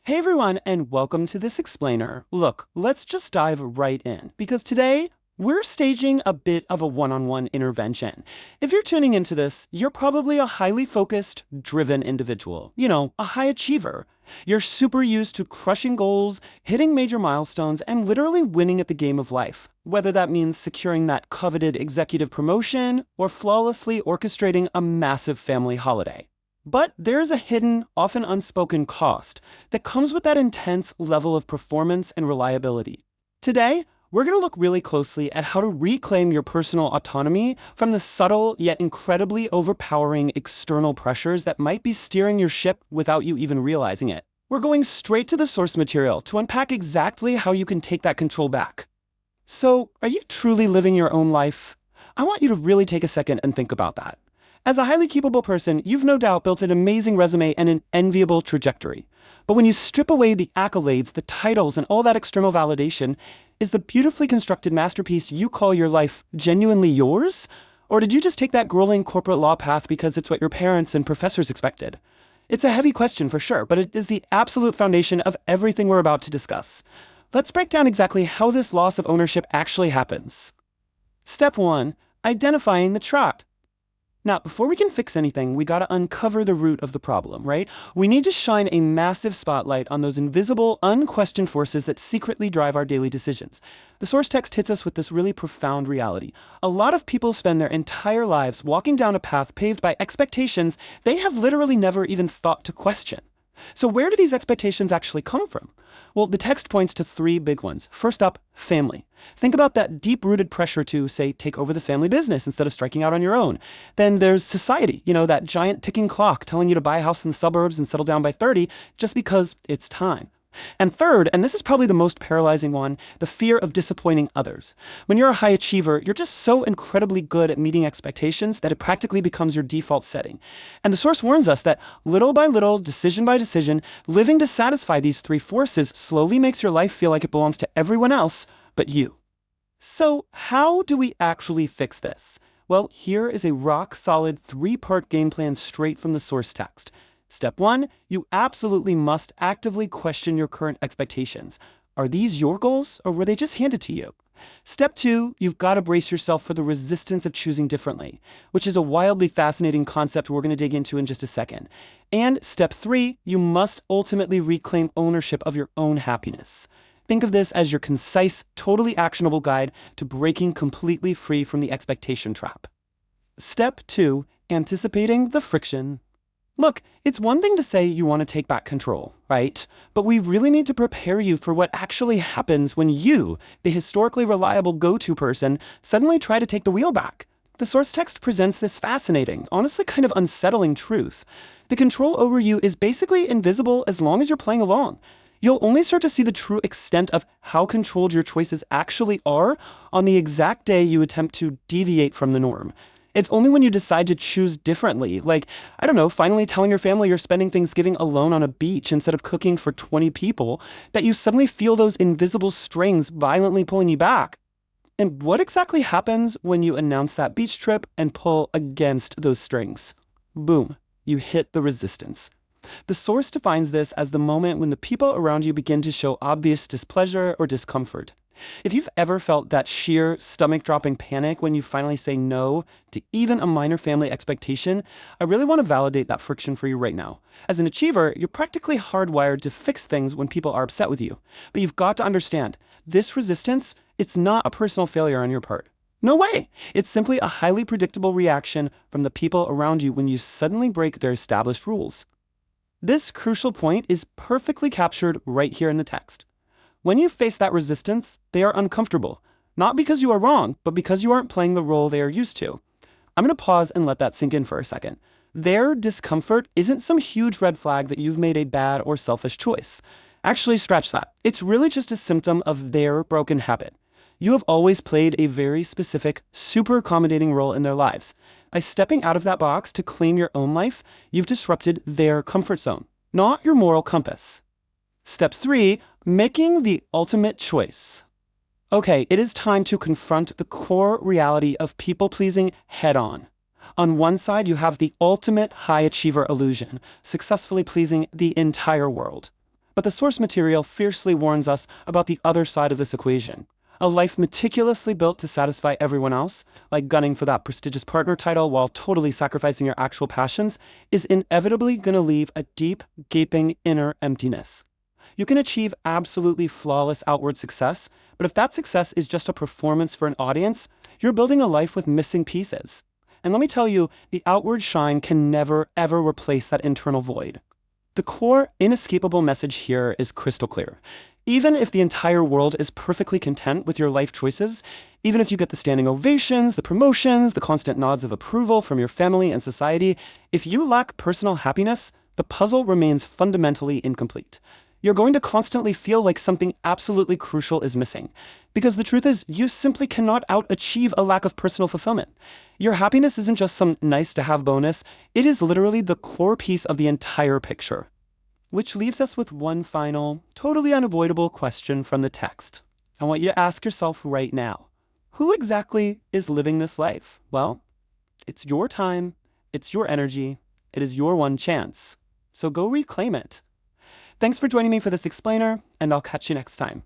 Hey everyone, and welcome to this explainer. Look, let's just dive right in, because today we're staging a bit of a one-on-one intervention. If you're tuning into this, you're probably a highly focused, driven individual. A high achiever. You're super used to crushing goals, hitting major milestones, and literally winning at the game of life. Whether that means securing that coveted executive promotion or flawlessly orchestrating a massive family holiday. But there's a hidden, often unspoken cost that comes with that intense level of performance and reliability. Today, we're going to look really closely at how to reclaim your personal autonomy from the subtle yet incredibly overpowering external pressures that might be steering your ship without you even realizing it. We're going straight to the source material to unpack exactly how you can take that control back. So, are you truly living your own life? I want you to really take a second and think about that. As a highly capable person, you've no doubt built an amazing resume and an enviable trajectory. But when you strip away the accolades, the titles, and all that external validation, is the beautifully constructed masterpiece you call your life genuinely yours? Or did you just take that grueling corporate law path because it's what your parents and professors expected? It's a heavy question for sure, but it is the absolute foundation of everything we're about to discuss. Let's break down exactly how this loss of ownership actually happens. Step 1. Identifying the trap. Now, before we can fix anything, we gotta uncover the root of the problem, right? We need to shine a massive spotlight on those invisible, unquestioned forces that secretly drive our daily decisions. The source text hits us with this really profound reality. A lot of people spend their entire lives walking down a path paved by expectations they have literally never even thought to question. So where do these expectations actually come from? Well, the text points to three big ones. First up, family. Think about that deep-rooted pressure to, say, take over the family business instead of striking out on your own. Then there's society, that giant ticking clock telling you to buy a house in the suburbs and settle down by 30 just because it's time. And third, and this is probably the most paralyzing one, the fear of disappointing others. When you're a high achiever, you're just so incredibly good at meeting expectations that it practically becomes your default setting. And the source warns us that little by little, decision by decision, living to satisfy these three forces slowly makes your life feel like it belongs to everyone else but you. So how do we actually fix this? Well, here is a rock-solid three-part game plan straight from the source text. Step 1, you absolutely must actively question your current expectations. Are these your goals, or were they just handed to you? Step 2, you've got to brace yourself for the resistance of choosing differently, which is a wildly fascinating concept we're going to dig into in just a second. And Step 3, you must ultimately reclaim ownership of your own happiness. Think of this as your concise, totally actionable guide to breaking completely free from the expectation trap. Step 2, anticipating the friction. Look, it's one thing to say you want to take back control, right? But we really need to prepare you for what actually happens when you, the historically reliable go-to person, suddenly try to take the wheel back. The source text presents this fascinating, honestly kind of unsettling truth. The control over you is basically invisible as long as you're playing along. You'll only start to see the true extent of how controlled your choices actually are on the exact day you attempt to deviate from the norm. It's only when you decide to choose differently, like, finally telling your family you're spending Thanksgiving alone on a beach instead of cooking for 20 people, that you suddenly feel those invisible strings violently pulling you back. And what exactly happens when you announce that beach trip and pull against those strings? Boom, you hit the resistance. The source defines this as the moment when the people around you begin to show obvious displeasure or discomfort. If you've ever felt that sheer stomach-dropping panic when you finally say no to even a minor family expectation, I really want to validate that friction for you right now. As an achiever, you're practically hardwired to fix things when people are upset with you. But you've got to understand, this resistance, it's not a personal failure on your part. No way! It's simply a highly predictable reaction from the people around you when you suddenly break their established rules. This crucial point is perfectly captured right here in the text. When you face that resistance, they are uncomfortable. Not because you are wrong, but because you aren't playing the role they are used to. I'm going to pause and let that sink in for a second. Their discomfort isn't some huge red flag that you've made a bad or selfish choice. Actually, scratch that. It's really just a symptom of their broken habit. You have always played a very specific, super accommodating role in their lives. By stepping out of that box to claim your own life, you've disrupted their comfort zone, not your moral compass. Step 3, making the ultimate choice. Okay, it is time to confront the core reality of people-pleasing head-on. On one side, you have the ultimate high achiever illusion, successfully pleasing the entire world. But the source material fiercely warns us about the other side of this equation. A life meticulously built to satisfy everyone else, like gunning for that prestigious partner title while totally sacrificing your actual passions, is inevitably going to leave a deep, gaping inner emptiness. You can achieve absolutely flawless outward success, but if that success is just a performance for an audience, you're building a life with missing pieces. And let me tell you, the outward shine can never, ever replace that internal void. The core, inescapable message here is crystal clear. Even if the entire world is perfectly content with your life choices, even if you get the standing ovations, the promotions, the constant nods of approval from your family and society, if you lack personal happiness, the puzzle remains fundamentally incomplete. You're going to constantly feel like something absolutely crucial is missing. Because the truth is, you simply cannot out-achieve a lack of personal fulfillment. Your happiness isn't just some nice-to-have bonus, it is literally the core piece of the entire picture. Which leaves us with one final, totally unavoidable question from the text. I want you to ask yourself right now, who exactly is living this life? Well, it's your time, it's your energy, it is your one chance. So go reclaim it. Thanks for joining me for this explainer, and I'll catch you next time.